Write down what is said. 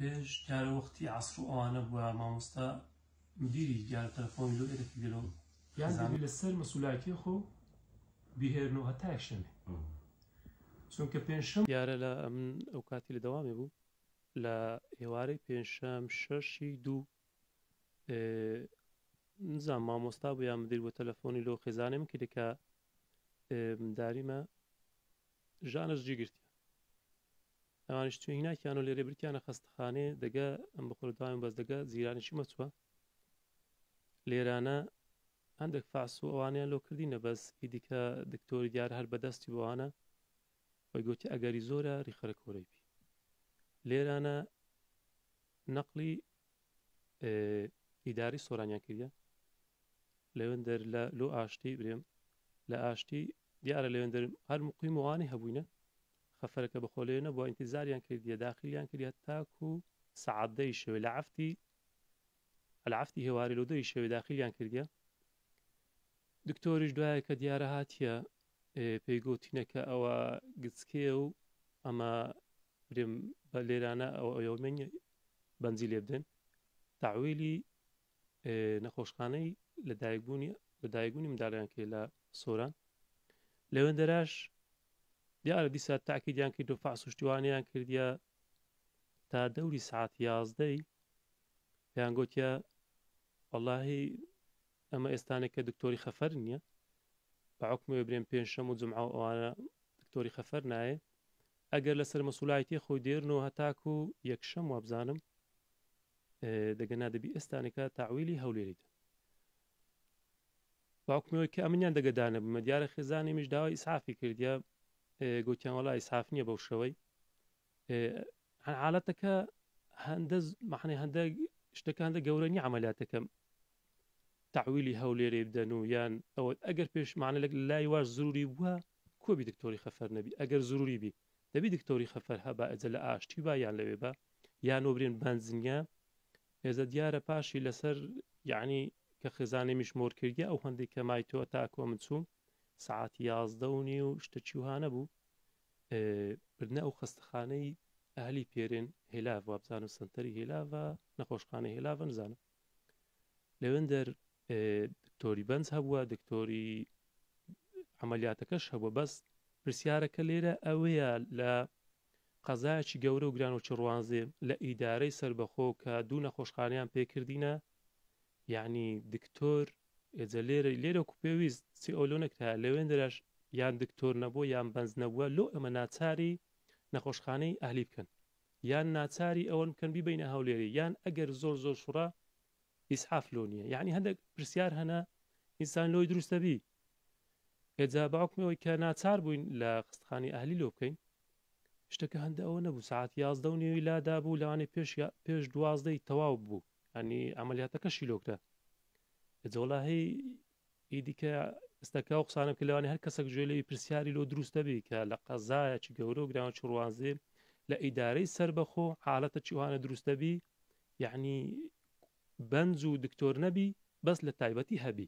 پێش دیارە وەختی عەسر و ئەوانە بووە مامۆستا مدیری دیارە تەلەفۆنی لۆ ئێرەکی دێرۆ یان دەبی لەسەر مەسوولاتی خۆ بیهێرنەوە هەتا یەکشەمێ چونکە پێنجشەم دیارە لە من ئەو کاتی لە دەوامێ بوو لە ئێوارەی پێنجشەم شەشی دوو نزانم مامۆستا بوو یان مدیر بۆ تەلەفۆنی لۆ خێزانێ من کردێکە داریمە ژانەش جێگرتیە ئەوانش توێ هیناکیان و لێرە برتیانە خەستەخانێ دەگە ئەم بەخۆرە داوام بەس دەگە زیرانێکی مەچووە لێرانە هەندێک فاس و ئەوانیان لۆ کردینە بەس ئیدیکە دکتۆری دیارە هەر بەدەستی بۆوانە وەی گوتی ئەگەری زۆرە ڕیخەرە کۆرەی پی لێرانە نەقلی ئیداری سۆرانیان کردە لەوێندەر لۆ ئاشتی برێم لە ئاشتی دیارە لەوێندەر هەر مقیم وانی هەبووینە خەفەرەکە بەخۆلێنە بۆ ئینتیزاریان کردیە داخلیان کردیە تاکو سەعاتدەی شەوێ لە عەفتی هێواری لۆ دەی شەوێ داخلیان کردیە دکتۆریش دوایە کە دیارە هاتیە پێی گوتینەکە ئەوە گچکێ و ئەمە برێم بە لێرانە ئەومەنی بەنجی لێ بدەن تەعویلی نەخۆشخانەی لە دایکبوونی منداڵیان کرد لە سۆران لەوێندەراش دیارە دیسا تاکیدیان کرد و فاس و شتیوانیان کردیە تا دەوری سعات 11 پێیان گوتیە وەڵاهی ئەمە ئێستانێکە دکتۆری خەفەر نییە بەعوکمەوە برێن پێنجشەم و جومعە و ئەوانە دکتۆری خەفەر نایە ئەگەر لەسەر مەسوولایەتی خۆی دێرنەوە هەتاکو و یەکشەم وابزانم دەگەنا دەبی ئێستانێکە تەعویلی هەولێریدا باوکمەوەی کە ئەمنیان دەگەدانە بمە دیارە خێزانی میش داوای ئیسعافی کردیە گوتیان وەڵا ئیسعاف نییە بەو شەوەی حالەتەکە هەندە شتەکە هەندە گەورە نیە عەمەلیاتەکە تەعویلی هەولێرێ بدەن و یان ئەوە ئەگەر پێشمانە لە لای واش زروری بووە کۆبی دکتۆری خەفەر نەبی ئەگەر زروری بی دەبی دکتۆری خەفەر هەبا ئەجە لە ئاشتی با یان لەوێ بە یان وەبرێن بانزنیا ئێزە دیارە پاشی لەسەر یعنی کە خێزانێ میشمۆر کردیە ئەو هەندێک کە مایتۆ تاکۆ من چووم سعاتی 11 و شتەچی وهانە بوو برنە ئەو خەستەخانەی ئەهلی پێرێن هێلاڤ وابزانم سنتەری هێلاڤە نەخۆشخانە هێلاڤە نزانم لەوێندەر دکتۆری بەنج هەبووە دکتۆری عەمەلیاتەکەش هەبووە بەس پرسیارەکە لێرە ئەوەیە لە قەزایەکی گەورە و گران و چڕوانزێ لە ئیدارەی سەربەخۆ کە دوو نەخۆشخانەیان پێکردینە یعنی دکتۆر ئێجە لێرەکو پێویست چی ئەولۆ نەکرا لەوێندەرش یان دکتۆر نەبووە یان بەنج نەبووە لۆ ئەمە ناچاری نەخۆشخانەی ئەهلی بکەن یان ناچاری ئەوەن بکەن بیبینە هەولێری یان ئەگەر زۆر شوڕە ئیسعاف لۆ نییە یعنی هەندێک پرسیار هەنا ئینسان لۆی دروستە بی ئێجا باوکمەوەی کە ناچار بووین لە خستخانی ئەهلی لۆ بکەین شتەکە هەندە ئەوە نەبوو ساعت 11 لادا بوو لەوانێ پێش 12 تەواو بوو ینی ئەمەلیاتەکەشی لۆکرا ئەجۆڵاهی ئیدیکە ئێستاکە و قسانم کە لەوانێ هەر کەسێک ژێلەوی پرسیاری لۆ دروستە بی کە لە قەزایەکی گەورە و گران چڕوانزێ لە ئیدارەی سەربەخۆ حالەتە چیوانە دروستە بی یعنی بەنج و دکتۆر نەبی بەس لە تایبەتی هەبی